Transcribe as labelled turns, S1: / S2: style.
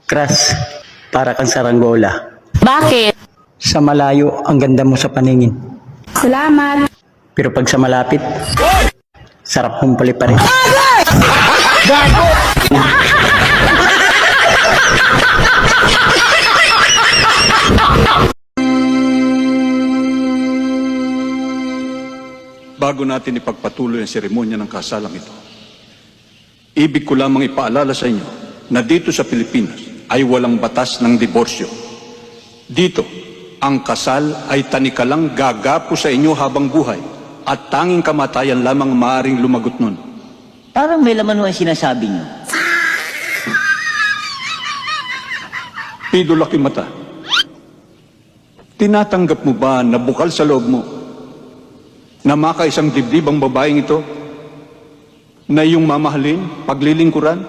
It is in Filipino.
S1: Crush, para kang saranggola.
S2: Bakit?
S1: Sa malayo, ang ganda mo sa paningin.
S2: Salamat.
S1: Pero pag sa malapit, sarap mong paliparin.
S3: Bago natin ipagpatuloy ang seremonya ng kasalang ito, ibig ko lamang ipaalala sa inyo na dito sa Pilipinas ay walang batas ng diborsyo. Dito, ang kasal ay tanikalang gagapo sa inyo habang buhay at tanging kamatayan lamang maaaring lumagot nun.
S4: Parang may laman mo ang sinasabi niyo.
S3: Pido laki mata, tinatanggap mo ba na bukal sa loob mo na makaisang dibdib ang babaeng ito na iyong mamahalin, paglilingkuran,